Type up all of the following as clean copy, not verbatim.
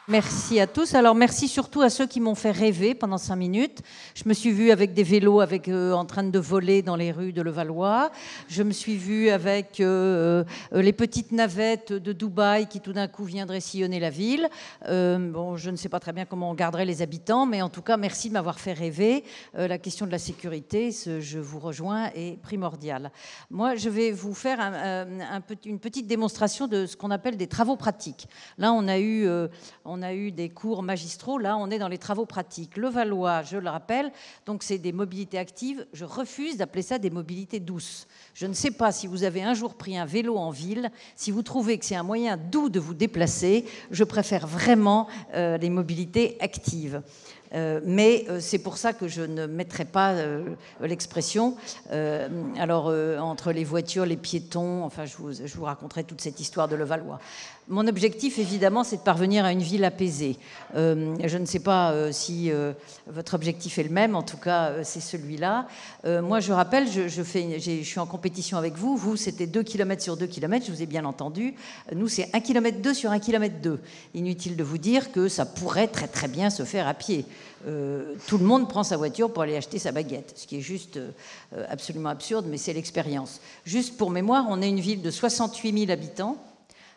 Merci à tous. Alors merci surtout à ceux qui m'ont fait rêver pendant 5 minutes. Je me suis vue avec des vélos en train de voler dans les rues de Levallois. Je me suis vue avec les petites navettes de Dubaï qui tout d'un coup viendraient sillonner la ville. Bon, je ne sais pas très bien comment on garderait les habitants, mais en tout cas, merci de m'avoir fait rêver. La question de la sécurité, je vous rejoins, est primordiale. Moi, je vais vous faire une petite démonstration de ce qu'on appelle des travaux pratiques. Là, on a eu des cours magistraux, là on est dans les travaux pratiques. Levallois, je le rappelle, donc c'est des mobilités actives. Je refuse d'appeler ça des mobilités douces. Je ne sais pas si vous avez un jour pris un vélo en ville, si vous trouvez que c'est un moyen doux de vous déplacer, je préfère vraiment les mobilités actives. Mais c'est pour ça que je ne mettrai pas l'expression. Entre les voitures, les piétons, enfin, je vous raconterai toute cette histoire de Levallois. Mon objectif, évidemment, c'est de parvenir à une ville apaisée. Je ne sais pas si votre objectif est le même, en tout cas, c'est celui-là. Moi, je rappelle, je suis en compétition avec vous. Vous, c'était 2 km sur 2 km, je vous ai bien entendu. Nous, c'est 1 km 2 sur 1 km 2. Inutile de vous dire que ça pourrait très très bien se faire à pied. Tout le monde prend sa voiture pour aller acheter sa baguette, ce qui est juste absolument absurde, mais c'est l'expérience. Juste pour mémoire, on est une ville de 68 000 habitants,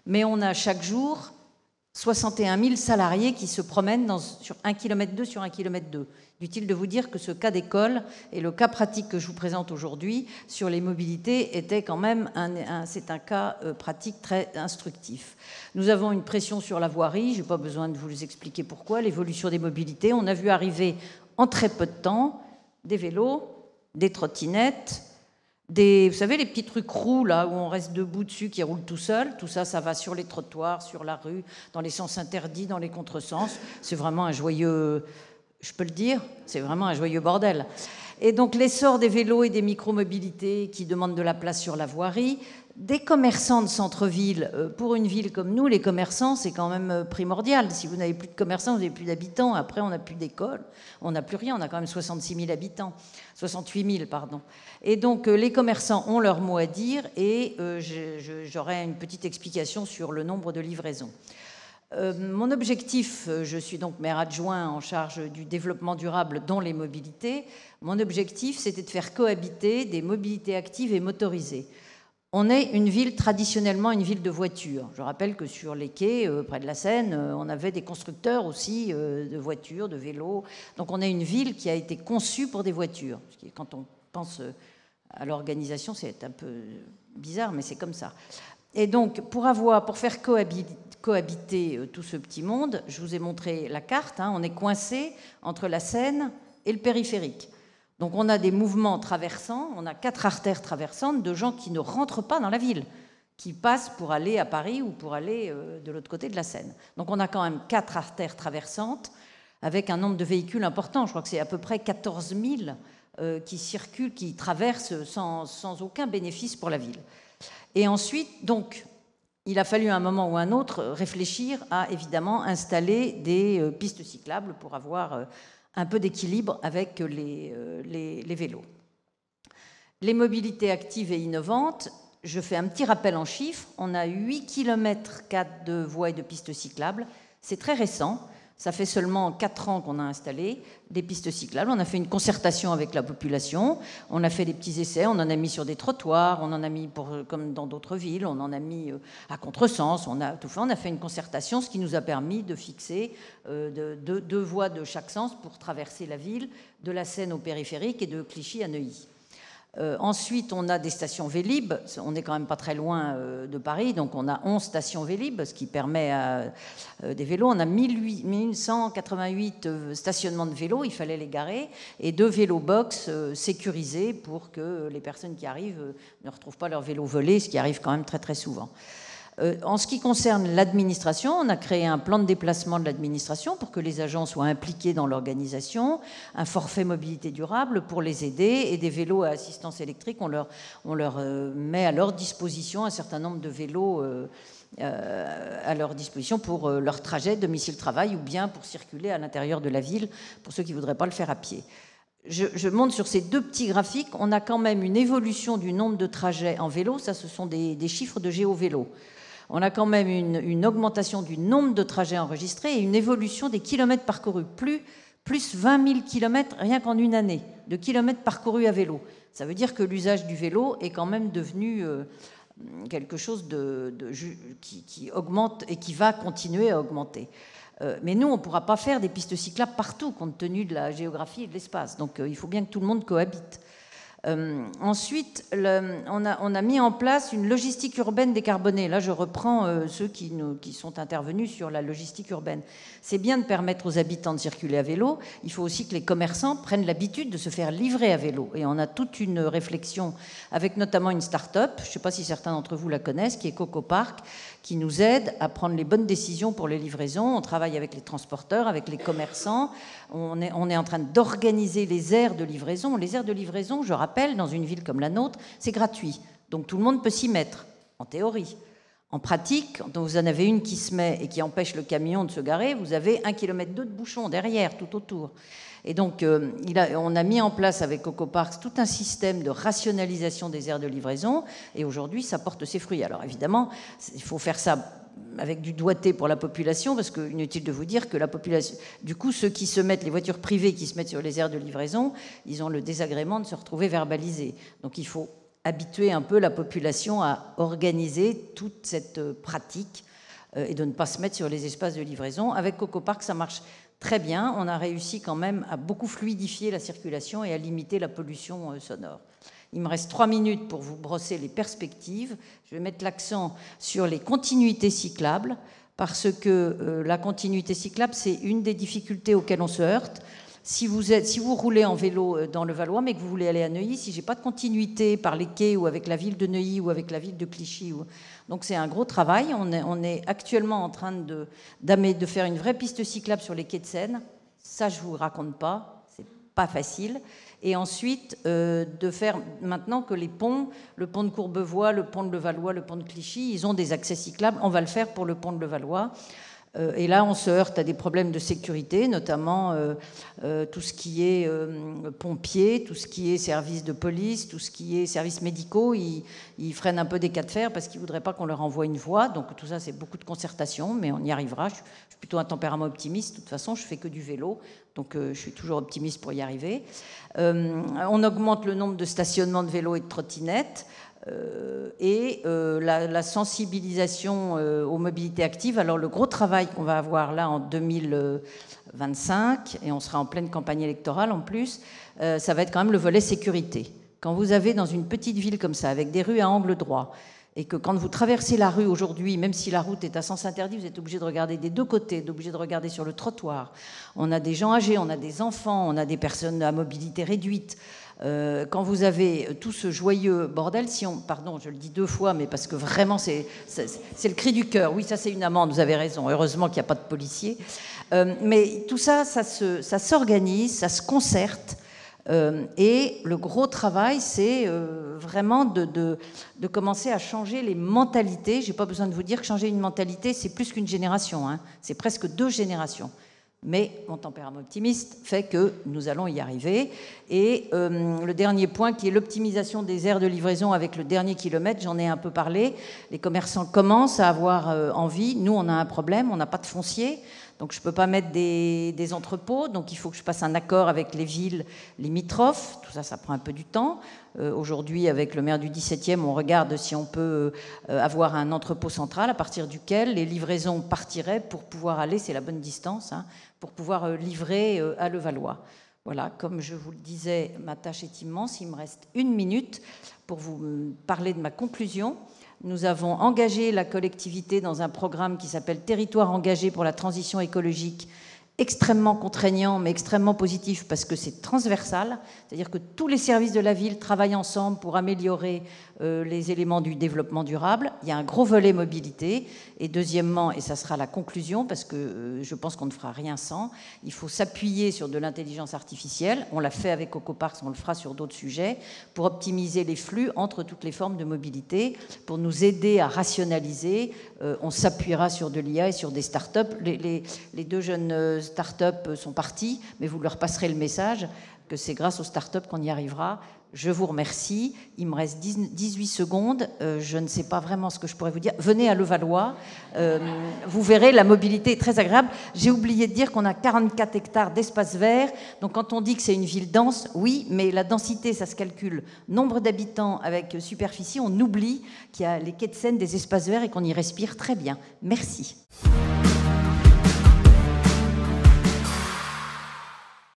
mais on a chaque jour 61 000 salariés qui se promènent sur 1 km 2 sur 1 km 2. Inutile de vous dire que ce cas d'école et le cas pratique que je vous présente aujourd'hui sur les mobilités était quand même c'est un cas pratique très instructif. Nous avons une pression sur la voirie, je n'ai pas besoin de vous expliquer pourquoi, l'évolution des mobilités. On a vu arriver en très peu de temps des vélos, des trottinettes, vous savez, les petits trucs roux, là, où on reste debout dessus, qui roulent tout seul. Tout ça, ça va sur les trottoirs, sur la rue, dans les sens interdits, dans les contresens. C'est vraiment un joyeux... Je peux le dire, c'est vraiment un joyeux bordel. Et donc l'essor des vélos et des micromobilités qui demandent de la place sur la voirie, des commerçants de centre-ville. Pour une ville comme nous, les commerçants, c'est quand même primordial. Si vous n'avez plus de commerçants, vous n'avez plus d'habitants. Après, on n'a plus d'école, on n'a plus rien. On a quand même 66 000 habitants, 68 000, pardon. Et donc les commerçants ont leur mot à dire et j'aurai une petite explication sur le nombre de livraisons. Mon objectif, je suis donc maire adjoint en charge du développement durable dans les mobilités. Mon objectif, c'était de faire cohabiter des mobilités actives et motorisées. On est une ville, traditionnellement une ville de voitures. Je rappelle que sur les quais, près de la Seine, on avait des constructeurs aussi de voitures, de vélos. Donc on est une ville qui a été conçue pour des voitures. Quand on pense à l'organisation, c'est un peu bizarre, mais c'est comme ça. Et donc, pour faire cohabiter tout ce petit monde, je vous ai montré la carte, hein, on est coincé entre la Seine et le périphérique. Donc on a des mouvements traversants, on a 4 artères traversantes de gens qui ne rentrent pas dans la ville, qui passent pour aller à Paris ou pour aller de l'autre côté de la Seine. Donc on a quand même 4 artères traversantes avec un nombre de véhicules important. Je crois que c'est à peu près 14 000 qui circulent, qui traversent sans aucun bénéfice pour la ville. Et ensuite, donc, il a fallu à un moment ou à un autre réfléchir à, évidemment, installer des pistes cyclables pour avoir un peu d'équilibre avec les vélos. Les mobilités actives et innovantes, je fais un petit rappel en chiffres. On a 8 km 4 de voies et de pistes cyclables. C'est très récent. Ça fait seulement 4 ans qu'on a installé des pistes cyclables. On a fait une concertation avec la population. On a fait des petits essais. On en a mis sur des trottoirs. On en a mis, comme dans d'autres villes, on en a mis à contresens. On a tout fait. On a fait une concertation, ce qui nous a permis de fixer 2 voies de chaque sens pour traverser la ville, de la Seine au périphérique et de Clichy à Neuilly. Ensuite, on a des stations Vélib. On n'est quand même pas très loin de Paris, donc on a 11 stations Vélib, ce qui permet des vélos. On a 1188 stationnements de vélos, il fallait les garer, et 2 vélo-box sécurisés pour que les personnes qui arrivent ne retrouvent pas leur vélo volé, ce qui arrive quand même très très souvent. En ce qui concerne l'administration, on a créé un plan de déplacement de l'administration pour que les agents soient impliqués dans l'organisation, un forfait mobilité durable pour les aider et des vélos à assistance électrique. On leur met à leur disposition un certain nombre de vélos à leur disposition pour leur trajet domicile-travail ou bien pour circuler à l'intérieur de la ville pour ceux qui ne voudraient pas le faire à pied. Je montre sur ces 2 petits graphiques, on a quand même une évolution du nombre de trajets en vélo. Ça, ce sont des chiffres de GéoVélo. on a quand même une augmentation du nombre de trajets enregistrés et une évolution des kilomètres parcourus. Plus 20 000 kilomètres rien qu'en une année de kilomètres parcourus à vélo. Ça veut dire que l'usage du vélo est quand même devenu quelque chose qui augmente et qui va continuer à augmenter. Mais nous, on ne pourra pas faire des pistes cyclables partout, compte tenu de la géographie et de l'espace. Donc il faut bien que tout le monde cohabite. Ensuite, on a mis en place une logistique urbaine décarbonée. Là, je reprends ceux qui sont intervenus sur la logistique urbaine. C'est bien de permettre aux habitants de circuler à vélo. Il faut aussi que les commerçants prennent l'habitude de se faire livrer à vélo. Et on a toute une réflexion avec notamment une start-up, je ne sais pas si certains d'entre vous la connaissent, qui est Coco Park, qui nous aide à prendre les bonnes décisions pour les livraisons. On travaille avec les transporteurs, avec les commerçants. On est en train d'organiser les aires de livraison. Les aires de livraison, je rappelle, dans une ville comme la nôtre, c'est gratuit. Donc tout le monde peut s'y mettre, en théorie. En pratique, quand vous en avez une qui se met et qui empêche le camion de se garer, vous avez 1,2 km de bouchon derrière, tout autour. Et donc, on a mis en place avec Coco Parks tout un système de rationalisation des aires de livraison. Et aujourd'hui, ça porte ses fruits. Alors évidemment, il faut faire ça avec du doigté pour la population, parce qu'inutile de vous dire que la population... Du coup, ceux qui se mettent, les voitures privées qui se mettent sur les aires de livraison, ils ont le désagrément de se retrouver verbalisés. Donc il faut habituer un peu la population à organiser toute cette pratique et de ne pas se mettre sur les espaces de livraison. Avec Coco Park, ça marche très bien. On a réussi quand même à beaucoup fluidifier la circulation et à limiter la pollution sonore. Il me reste 3 minutes pour vous brosser les perspectives. Je vais mettre l'accent sur les continuités cyclables, parce que la continuité cyclable, c'est une des difficultés auxquelles on se heurte. Si vous roulez en vélo dans le Valois, mais que vous voulez aller à Neuilly, si j'ai pas de continuité par les quais ou avec la ville de Neuilly ou avec la ville de Clichy, donc c'est un gros travail. On est actuellement en train de faire une vraie piste cyclable sur les quais de Seine. Ça, je vous raconte pas, c'est pas facile. Et ensuite, de faire maintenant que les ponts, le pont de Courbevoie, le pont de Levallois, le pont de Clichy, ils ont des accès cyclables. On va le faire pour le pont de Levallois. Et là, on se heurte à des problèmes de sécurité, notamment tout ce qui est pompiers, tout ce qui est services de police, tout ce qui est services médicaux. Ils freinent un peu des cas de fer parce qu'ils ne voudraient pas qu'on leur envoie une voie. Donc tout ça, c'est beaucoup de concertation, mais on y arrivera. Je suis plutôt un tempérament optimiste. De toute façon, je fais que du vélo, donc je suis toujours optimiste pour y arriver. On augmente le nombre de stationnements de vélos et de trottinettes. La sensibilisation aux mobilités actives. Alors le gros travail qu'on va avoir là en 2025, et on sera en pleine campagne électorale en plus, ça va être quand même le volet sécurité. Quand vous avez dans une petite ville comme ça, avec des rues à angle droit, et que quand vous traversez la rue aujourd'hui, même si la route est à sens interdit, vous êtes obligé de regarder des deux côtés, obligé de regarder sur le trottoir. On a des gens âgés, on a des enfants, on a des personnes à mobilité réduite. Quand vous avez tout ce joyeux bordel, pardon, je le dis 2 fois, mais parce que vraiment c'est le cri du cœur. Oui, ça c'est une amende, vous avez raison. Heureusement qu'il n'y a pas de policiers. Mais tout ça, ça s'organise, ça se concerte. Et le gros travail, c'est vraiment de commencer à changer les mentalités. Je n'ai pas besoin de vous dire que changer une mentalité, c'est plus qu'une génération. Hein. C'est presque 2 générations. Mais mon tempérament optimiste fait que nous allons y arriver. Et le dernier point, qui est l'optimisation des aires de livraison avec le dernier kilomètre, j'en ai un peu parlé. Les commerçants commencent à avoir envie. Nous, on a un problème, on n'a pas de foncier. Donc je ne peux pas mettre des entrepôts. Donc il faut que je passe un accord avec les villes limitrophes. Tout ça, ça prend un peu du temps. Aujourd'hui, avec le maire du 17e, on regarde si on peut avoir un entrepôt central à partir duquel les livraisons partiraient pour pouvoir aller, c'est la bonne distance, hein, pour pouvoir livrer à Levallois. Voilà, comme je vous le disais, ma tâche est immense. Il me reste 1 minute pour vous parler de ma conclusion. Nous avons engagé la collectivité dans un programme qui s'appelle Territoire engagé pour la transition écologique, extrêmement contraignant, mais extrêmement positif parce que c'est transversal, c'est-à-dire que tous les services de la ville travaillent ensemble pour améliorer les éléments du développement durable. Il y a un gros volet mobilité. Et deuxièmement, et ça sera la conclusion, parce que je pense qu'on ne fera rien sans, il faut s'appuyer sur de l'intelligence artificielle. On l'a fait avec Coco Parks, on le fera sur d'autres sujets, pour optimiser les flux entre toutes les formes de mobilité, pour nous aider à rationaliser. On s'appuiera sur de l'IA et sur des startups. Les 2 jeunes startups sont partis, mais vous leur passerez le message. que c'est grâce aux startups qu'on y arrivera. Je vous remercie. Il me reste 18 secondes. Je ne sais pas vraiment ce que je pourrais vous dire. Venez à Levallois. Vous verrez, la mobilité est très agréable. J'ai oublié de dire qu'on a 44 hectares d'espace vert. Donc quand on dit que c'est une ville dense, oui, mais la densité, ça se calcule. Nombre d'habitants avec superficie, on oublie qu'il y a les quais de Seine, des espaces verts et qu'on y respire très bien. Merci.